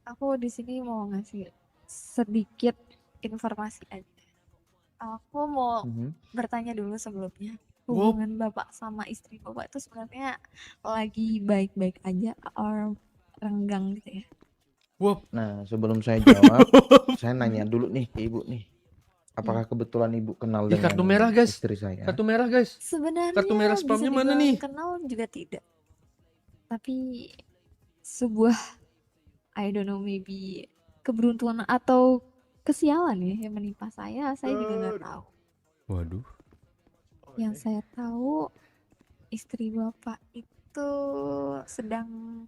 Aku di sini mau ngasih sedikit informasi aja. Aku mau Mhm. bertanya dulu sebelumnya. Wow, Hubungan Bapak sama istri Bapak itu sebenarnya lagi baik-baik aja or renggang gitu ya? wow. Nah, sebelum saya jawab, saya nanya dulu nih ke ibu nih. Hmm. Apakah kebetulan ibu kenal Ih, dengan kartu merah, guys. istri saya? Kartu merah, guys. Kartu merah Sebenarnya bisa spamnya mana dibilang nih? kenal juga tidak. Tapi sebuah, I don't know, maybe keberuntungan atau kesialan ya yang menimpa saya juga nggak tahu. Waduh. Yang saya tahu istri Bapak itu sedang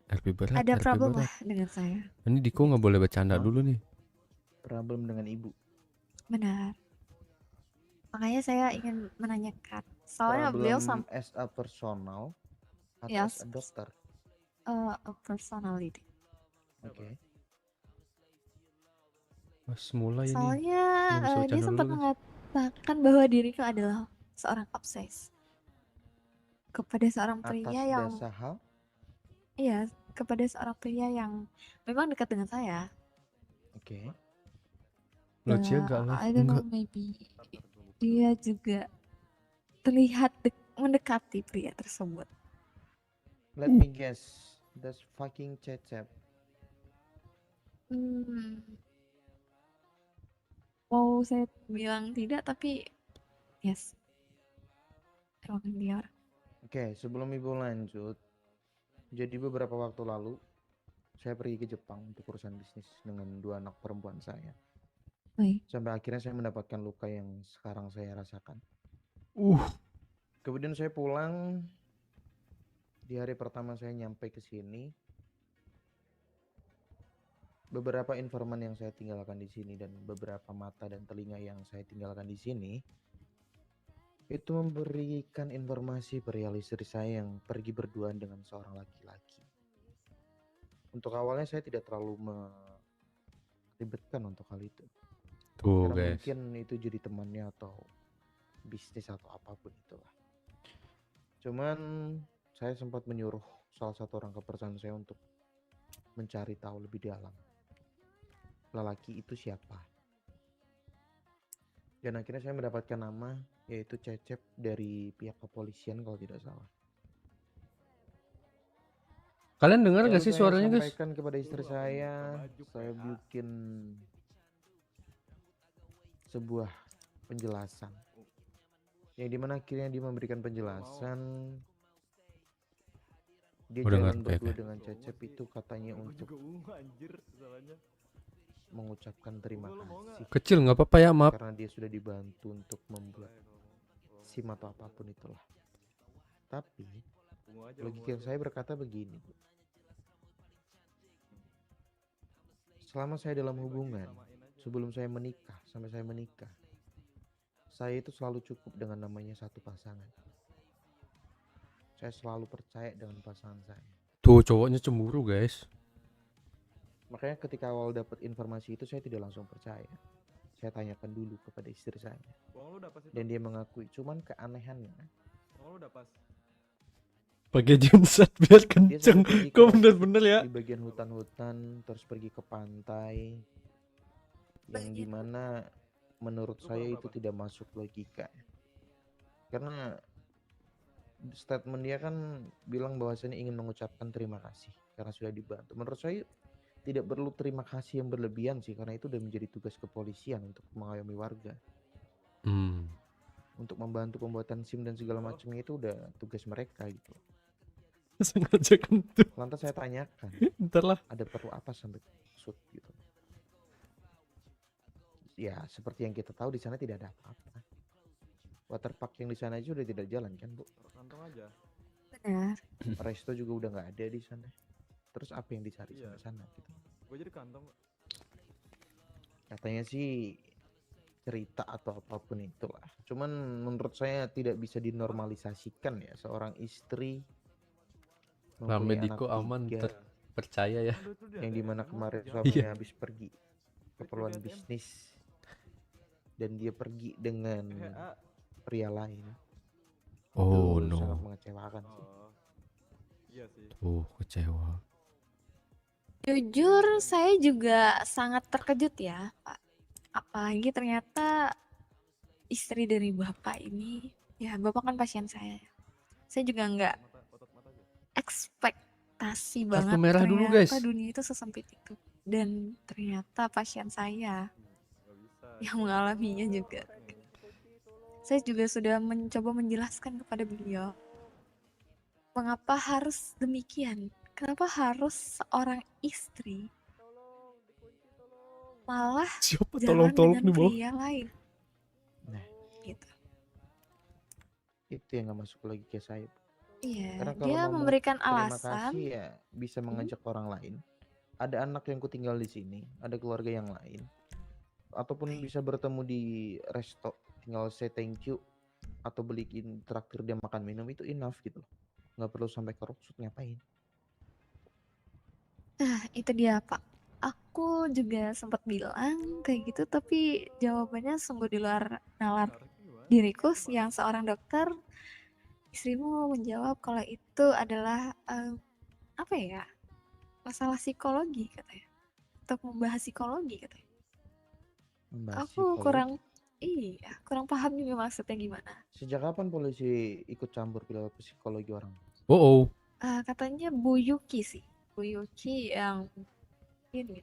RP berat, ada RP problem berat. lah dengan saya. Ini Diko nggak boleh bercanda Hah? dulu nih. Problem dengan ibu. Benar. Makanya saya ingin menanyakan. Soalnya beliau Problem as a personal atau ya, as a dokter? a personality. Oke. Mas mulai ini. Soalnya Nggak bisa dia bercanda sempat dulu, guys. mengatakan bahwa diriku adalah seorang obses kepada seorang Atas pria yang, dasar hal? iya, kepada seorang pria yang memang dekat dengan saya. Oke. Lucia enggak live? I don't know, Enggak. maybe dia juga terlihat mendekati pria tersebut. Let me guess. That's fucking Cecep. Hmm, mau saya bilang tidak, tapi yes, emang dia orang. Oke, sebelum ibu lanjut. Jadi beberapa waktu lalu, saya pergi ke Jepang untuk urusan bisnis dengan 2 anak perempuan saya. Baik. Sampai akhirnya saya mendapatkan luka yang sekarang saya rasakan. Uh, Kemudian saya pulang. Di hari pertama saya nyampe ke sini, beberapa informan yang saya tinggalkan di sini dan beberapa mata dan telinga yang saya tinggalkan di sini itu memberikan informasi perihal istri saya yang pergi berduaan dengan seorang laki-laki. Untuk awalnya saya tidak terlalu meribetkan untuk hal itu. tuh Karena guys. mungkin itu jadi temannya atau bisnis atau apapun itulah. Cuman saya sempat menyuruh salah satu orang kepercayaan saya untuk mencari tahu lebih dalam lelaki itu siapa. Dan akhirnya saya mendapatkan nama yaitu Cecep dari pihak kepolisian kalau tidak salah. Kalian dengar Lalu gak sih saya suaranya, guys? sampaikan kepada istri saya bikin sebuah penjelasan. Yang dimana akhirnya dia memberikan penjelasan. Dia Udah jalan ngerti berdua ya. dengan Cecep itu katanya untuk mengucapkan terima kasih. Kecil nggak apa-apa ya, maaf. Karena dia sudah dibantu untuk membuat SIM atau apapun itulah. Tapi logika saya berkata begini. Selama saya dalam hubungan, sebelum saya menikah, sampai saya menikah, saya itu selalu cukup dengan namanya satu pasangan. Saya selalu percaya dengan pasangan saya. Tuh cowoknya cemburu, guys. Makanya ketika awal dapat informasi itu saya tidak langsung percaya. Saya tanyakan dulu kepada istri saya. Dan dia mengakui, cuman keanehannya. Pakai genset biar Dia kenceng. sampai pergi Kok bener-bener ya? di bagian hutan-hutan, terus pergi ke pantai. Yang dimana menurut saya itu tidak masuk logika. Karena statement dia kan bilang bahwasanya ingin mengucapkan terima kasih karena sudah dibantu. Menurut saya tidak perlu terima kasih yang berlebihan sih, karena itu udah menjadi tugas kepolisian untuk mengayomi warga. Untuk membantu pembuatan SIM dan segala macamnya itu udah tugas mereka gitu. Sengaja kentut. Lantas saya tanyakan, Ntar lah. ada perlu apa sampai shoot gitu? Ya seperti yang kita tahu di sana tidak ada apa-apa. Waterpark yang di sana aja udah tidak jalan kan, Bu? Kantong aja. Benar. Resto juga udah nggak ada di sana. Terus apa yang dicari sampai sana gitu? Gue jadi kantong. Katanya sih cerita atau apapun itulah. Cuman menurut saya tidak bisa dinormalisasikan ya seorang istri Rame mempunyai anak Diko aman, 3 percaya ya. yang dimana kemarin suaminya habis pergi keperluan bisnis dan dia pergi dengan pria lain. Oh Itu sangat no. mengecewakan sih. Iya sih. Tuh kecewa. Jujur, saya juga sangat terkejut ya, Pak. Apalagi ternyata istri dari Bapak ini, ya Bapak kan pasien saya. Saya juga nggak ekspektasi Kartu banget merah dulu, ternyata guys. dunia itu sesempit itu. Dan ternyata pasien saya yang mengalaminya juga. Saya juga sudah mencoba menjelaskan kepada beliau mengapa harus demikian. Kenapa harus seorang istri malah Siapa jalan tolong-tolong dengan di bawah? pria lain Nah, gitu. itu yang nggak masuk logika saya, Bu. Iya, Karena kalau dia ngomong memberikan terima alasan. kasih ya bisa mengajak orang lain. Ada anak yang kutinggal di sini, ada keluarga yang lain, ataupun bisa bertemu di resto, tinggal say thank you atau beliin traktir dia makan minum itu enough gitu loh. Nggak perlu sampai ke roksud ngapain. Nah, itu dia, Pak. Aku juga sempat bilang kayak gitu, tapi jawabannya sungguh di luar nalar diriku yang seorang dokter. Istrimu menjawab kalau itu adalah apa ya, masalah psikologi katanya, untuk membahas psikologi katanya. Membahas Aku psikologi. kurang paham juga maksudnya gimana. Sejak kapan polisi ikut campur psikologi orang? Oh, Katanya Bu Yuki sih, Bu Yuki yang ini,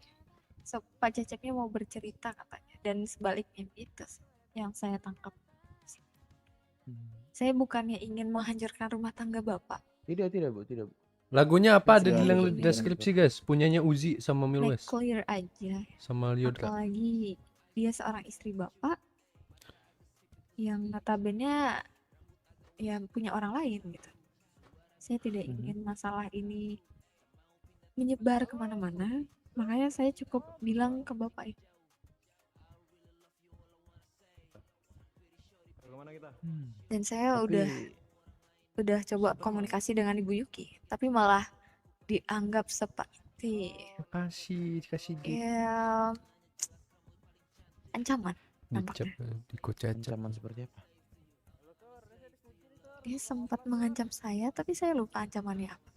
Pak Cecepnya mau bercerita katanya, dan sebaliknya gitu sih, yang saya tangkap. Saya bukannya ingin menghancurkan rumah tangga Bapak. Tidak, Bu, tidak, Bu. lagunya apa ada Tidak di ada yang pemikiran deskripsi, seperti guys? Punyanya Uzi sama Make Milwes clear aja. sama Liodra. Apalagi dia seorang istri Bapak yang notabene ya punya orang lain gitu. Saya tidak ingin masalah ini menyebar kemana-mana. Makanya saya cukup bilang ke Bapak itu. Dan saya Tapi udah coba komunikasi dengan Ibu Yuki, tapi malah dianggap seperti Makasih, dikasih gift. ya ancaman Dicap, nampaknya. dikocecap. ancaman seperti apa? Dia sempat mengancam saya, tapi saya lupa ancamannya apa.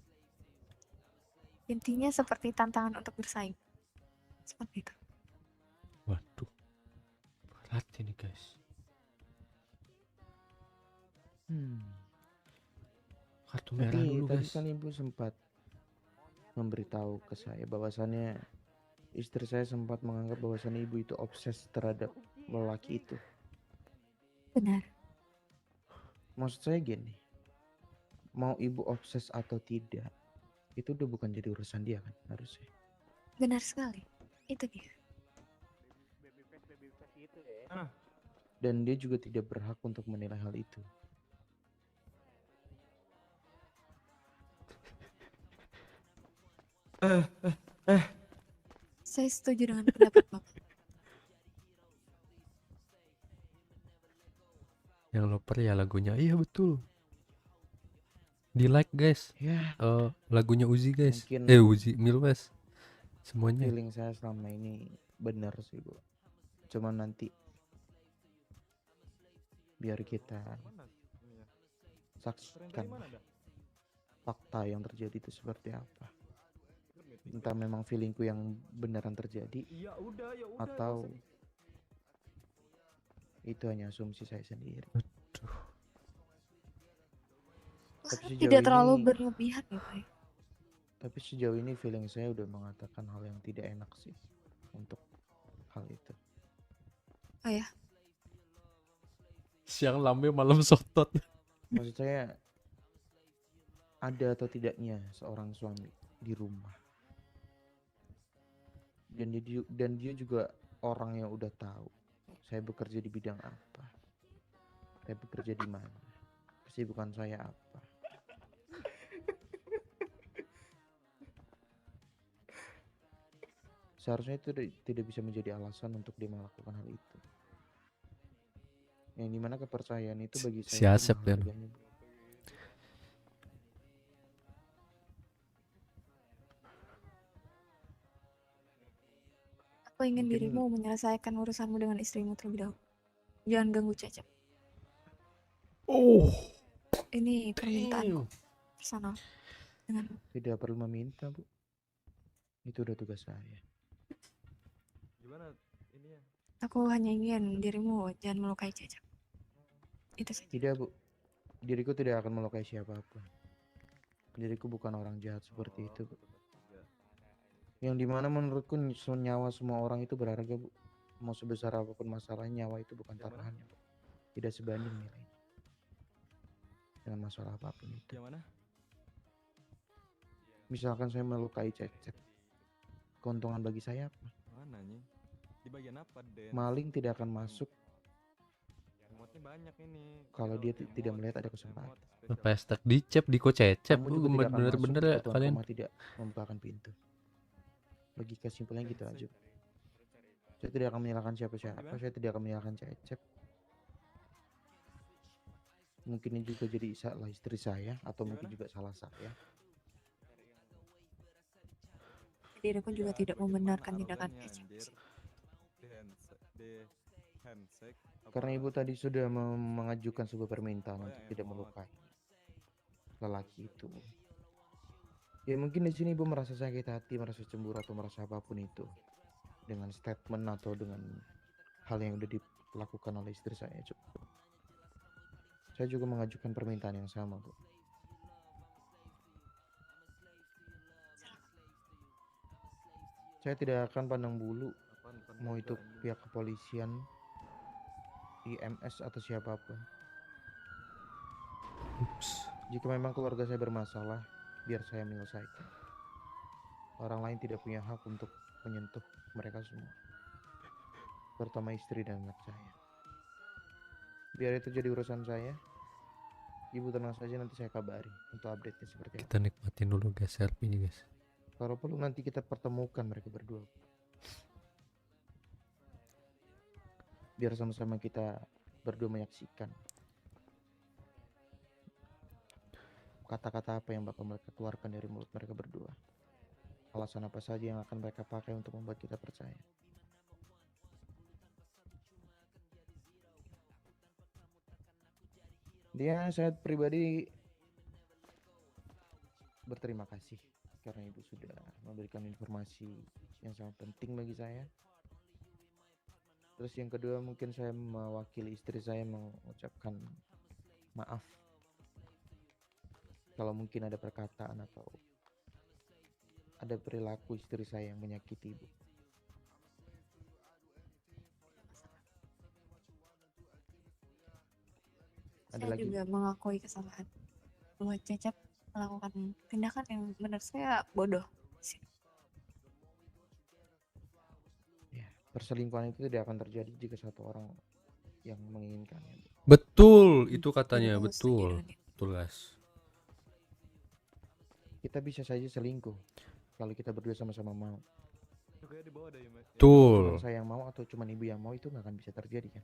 Intinya seperti tantangan untuk bersaing. Seperti itu. Waduh, berat ini, guys. Kartu merah Tapi dulu, tadi guys. kan Ibu sempat memberitahu ke saya bahwasannya istri saya sempat menganggap bahwasannya Ibu itu obses terhadap lelaki itu. Benar. Maksud saya gini, mau Ibu obses atau tidak, itu udah bukan jadi urusan dia kan harusnya. Benar sekali. Itu dia. Dan dia juga tidak berhak untuk menilai hal itu. Saya setuju dengan pendapat Bapak. Yang loper ya lagunya. Iya betul. Di like, guys. Ya, Lagunya Uzi, guys. mungkin Uzi, Milwes. Semuanya. feeling saya selama ini benar sih, Bu. Cuma nanti biar kita saksikan fakta yang terjadi itu seperti apa. Entah memang feelingku yang beneran terjadi atau itu hanya asumsi saya sendiri. Aduh. Tapi sejauh Tidak terlalu ini- berlebihan ya Pak. Tapi sejauh ini feeling saya udah mengatakan hal yang tidak enak sih untuk hal itu. Oh ya, Siang lambe malam sotot. Maksud saya ada atau tidaknya seorang suami di rumah. Dan dia juga orang yang udah tahu saya bekerja di bidang apa. Saya bekerja di mana. Kesibukan saya apa. Seharusnya itu tidak bisa menjadi alasan untuk dia melakukan hal itu. Yang dimana kepercayaan itu bagi Si saya itu Asep mahal kan. harganya, Bu. aku ingin Mungkin- dirimu menyelesaikan urusanmu dengan istrimu terlebih dahulu. Jangan ganggu Cecep. Oh. Ini permintaan Damn. personal denganmu. Tidak perlu meminta, Bu. Itu udah tugas saya. Gimana ini ya? Aku hanya ingin dirimu jangan melukai Cecep. Itu saja. Tidak, Bu. Diriku tidak akan melukai siapapun. Diriku bukan orang jahat seperti itu, Bu. Yang dimana menurutku nyawa semua orang itu berharga, Bu. Mau sebesar apapun masalahnya, nyawa itu bukan taruhannya, Bu. Tidak sebanding nilainya dengan masalah apapun itu. Yang mana? Misalkan saya melukai Cecep, keuntungan bagi saya apa? Mana nih? Di bagian apa, Den? Maling tidak akan masuk Emotnya banyak ini. kalau dia tidak melihat ada kesempatan. Pestek dicep, diko cecep. Kamu juga tidak akan masuk Bener-bener jika ya Tuhan kalian. Koma tidak membukakan pintu. Logika simpelnya gitu aja. Saya tidak akan menyalahkan siapa-siapa. Saya tidak akan menyalahkan Cecep. Mungkin ini juga jadi salah istri saya, atau mungkin juga salah saya. Diriku juga tidak membenarkan tindakan Cecep. Karena ibu tadi sudah mengajukan sebuah permintaan untuk tidak melukai lelaki itu. Ya mungkin di sini ibu merasa sakit hati, merasa cemburu atau merasa apapun itu dengan statement atau dengan hal yang udah dilakukan oleh istri saya. Saya juga mengajukan permintaan yang sama, Bu. Saya tidak akan pandang bulu mau itu pihak kepolisian, IMS atau siapapun. Ups. Jika memang keluarga saya bermasalah, biar saya menyelesaikan. Orang lain tidak punya hak untuk menyentuh mereka semua, terutama istri dan anak saya. Biar itu jadi urusan saya. Ibu tenang saja, nanti saya kabari untuk update-nya seperti apa. Kita nikmatin dulu guys, selfie guys. Kalau perlu nanti kita pertemukan mereka berdua, biar sama-sama kita berdua menyaksikan kata-kata apa yang bakal mereka keluarkan dari mulut mereka berdua. Alasan apa saja yang akan mereka pakai untuk membuat kita percaya. Dia, saya pribadi berterima kasih karena ibu sudah memberikan informasi yang sangat penting bagi saya. Terus yang kedua, mungkin saya mewakili istri saya mengucapkan maaf kalau mungkin ada perkataan atau ada perilaku istri saya yang menyakiti ibu. Ada Saya lagi? juga mengakui kesalahan bahwa Cecep melakukan tindakan yang menurut saya bodoh. Ya, perselingkuhan itu tidak akan terjadi jika satu orang yang menginginkannya. Betul, itu katanya Diriku setuju betul. dengan itu. Betul guys. Kita bisa saja selingkuh kalau kita berdua sama-sama mau. Betul. Cuman saya yang mau atau cuman ibu yang mau, itu nggak akan bisa terjadi kan?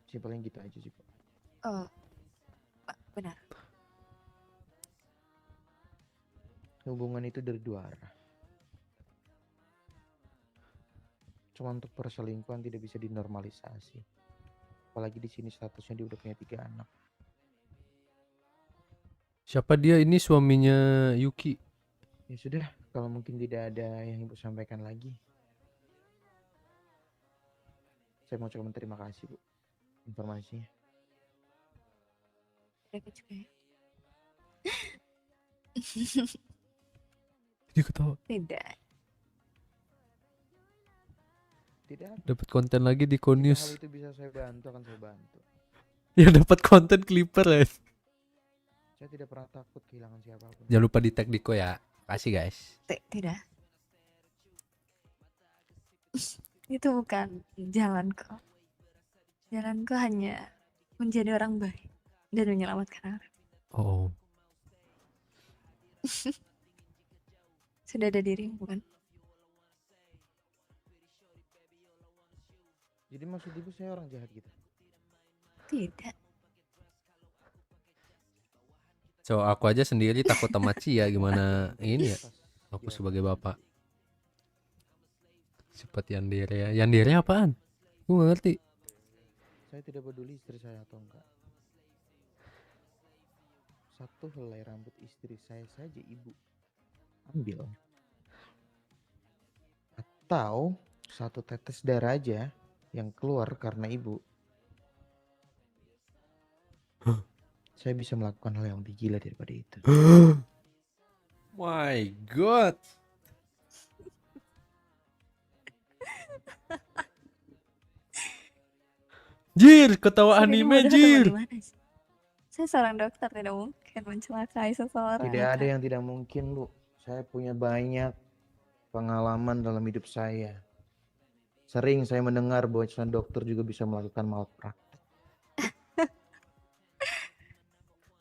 Simpelnya gitu aja sih, Pak. Oh, benar. Hubungan itu dari dua arah. Cuma untuk perselingkuhan tidak bisa dinormalisasi. Apalagi di sini statusnya dia udah punya 3 anak. Siapa dia? Ini suaminya Yuki. Ya sudah, kalau mungkin tidak ada yang ibu sampaikan lagi, saya mau ucapkan terima kasih, Bu, informasinya. Mereka juga ya. Dia ketawa. Tidak. Tidak, Dapat konten lagi di jika Konius. hal itu bisa saya bantu, akan saya bantu. Ya dapat konten Clipper guys. Saya tidak pernah takut kehilangan siapapun. Jangan lupa di tag Diko ya. Kasih guys. Tidak. Itu bukan jalanku. Jalanku hanya menjadi orang baik dan menyelamatkan orang. Oh. Sudah ada dirimu bukan? Jadi maksud ibu saya orang jahat gitu? Tidak. So aku aja sendiri takut sama Cia, gimana ini ya? Pas Aku dia- sebagai bapak. Seperti Yandere ya. Yandere apaan? Gue gak ngerti. Saya tidak peduli istri saya atau enggak. Satu helai rambut istri saya saja, ibu, ambil. Atau 1 tetes darah aja yang keluar karena ibu, saya bisa melakukan hal yang lebih gila daripada itu. My God. Jir, ketawa Sir, ini anime bodoh atau Jir. bagaimana sih? Saya seorang dokter, tidak mungkin mencelakai seseorang. Tidak ada Kak. yang tidak mungkin, Bu. Saya punya banyak pengalaman dalam hidup saya. Sering saya mendengar bahwa seorang dokter juga bisa melakukan malpraktek.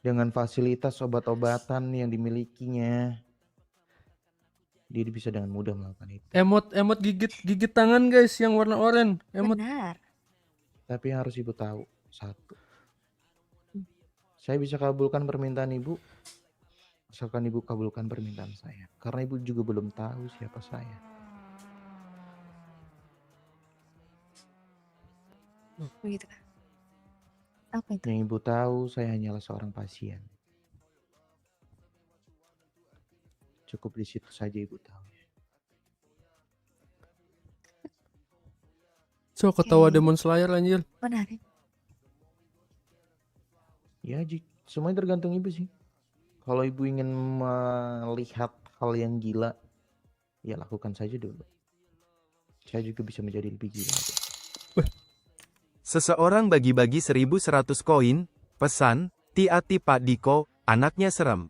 Dengan fasilitas obat-obatan yang dimilikinya, dia bisa dengan mudah melakukan itu. Emot gigit tangan guys yang warna oranye. Emot. Benar. Tapi yang harus ibu tahu, satu, saya bisa kabulkan permintaan ibu, asalkan ibu kabulkan permintaan saya. Karena ibu juga belum tahu siapa saya. Begitu kan? Apa itu? Yang ibu tahu, saya hanyalah seorang pasien. Cukup di situ saja ibu tahu. So, ketawa Oke. Demon Slayer anjir. Menarik. Ya, semuanya tergantung ibu sih. Kalau ibu ingin melihat hal yang gila, ya lakukan saja dulu. Saya juga bisa menjadi lebih gila. Seseorang bagi-bagi 1.100 koin, pesan, hati-hati Pak Diko, anaknya serem.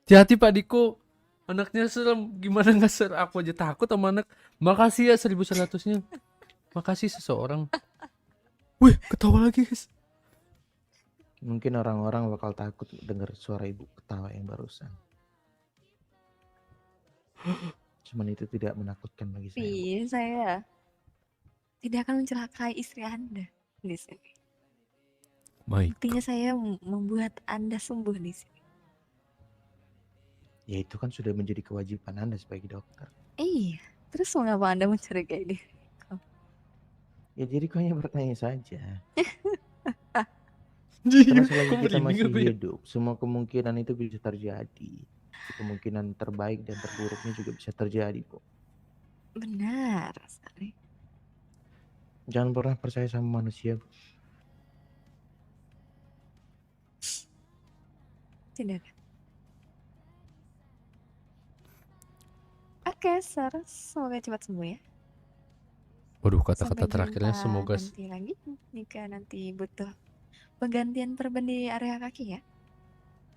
Hati-hati Pak Diko. Anaknya serem. Gimana nggak serem? Aku aja takut sama anak. Makasih ya 1.100-nya. Makasih seseorang. Wih, ketawa lagi guys. Mungkin orang-orang bakal takut dengar suara ibu ketawa yang barusan. Cuman itu tidak menakutkan bagi saya. Bu. Tapi saya tidak akan mencelakai istri Anda di sini. My Buktinya saya membuat Anda sembuh di sini. Ya itu kan sudah menjadi kewajiban Anda sebagai dokter. Iya. Terus mengapa Anda mencurigai diriku? Ya jadi kau hanya bertanya saja. Jir, Karena selagi kok kita merinding masih apa ya? hidup, semua kemungkinan itu bisa terjadi. Kemungkinan terbaik dan terburuknya juga bisa terjadi, Bu. Benar sekali. Jangan pernah percaya sama manusia, Bu. Tidak. Oke, Sir. Semoga cepat sembuh ya. Waduh, kata-kata Sampai terakhirnya jumpa semoga nanti lagi jika nanti butuh penggantian perban di area kaki ya.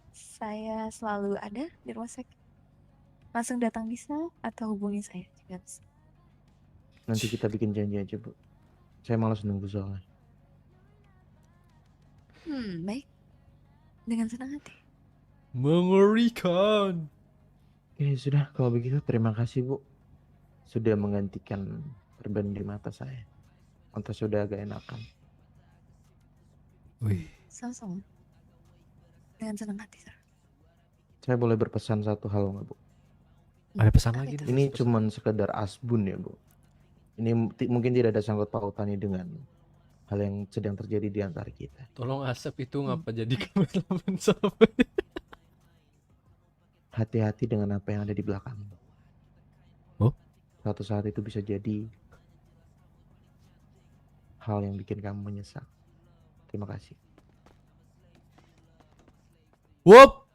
Saya selalu ada di rumah sakit. Langsung datang bisa atau hubungi saya juga bisa. Nanti kita bikin janji aja, Bu. Saya malas nunggu soalnya. Baik. Dengan senang hati. mengerikan. Oke, sudah. Kalau begitu terima kasih, Bu. Sudah menggantikan perban di mata saya. Mata sudah agak enakan. Wih, Sama-sama. Dengan senang hati, Sir. Saya boleh berpesan satu hal nggak, Bu? ada pesan Apa lagi itu? nih. Ini pesan. cuman sekedar asbun ya, Bu. Ini mungkin tidak ada sangkut pautannya dengan hal yang sedang terjadi di antara kita. Tolong Asep itu ngapa jadi kameramen sama dia? Hati-hati dengan apa yang ada di belakangmu. Oh? Suatu saat itu bisa jadi hal yang bikin kamu menyesal. Terima kasih. Wop.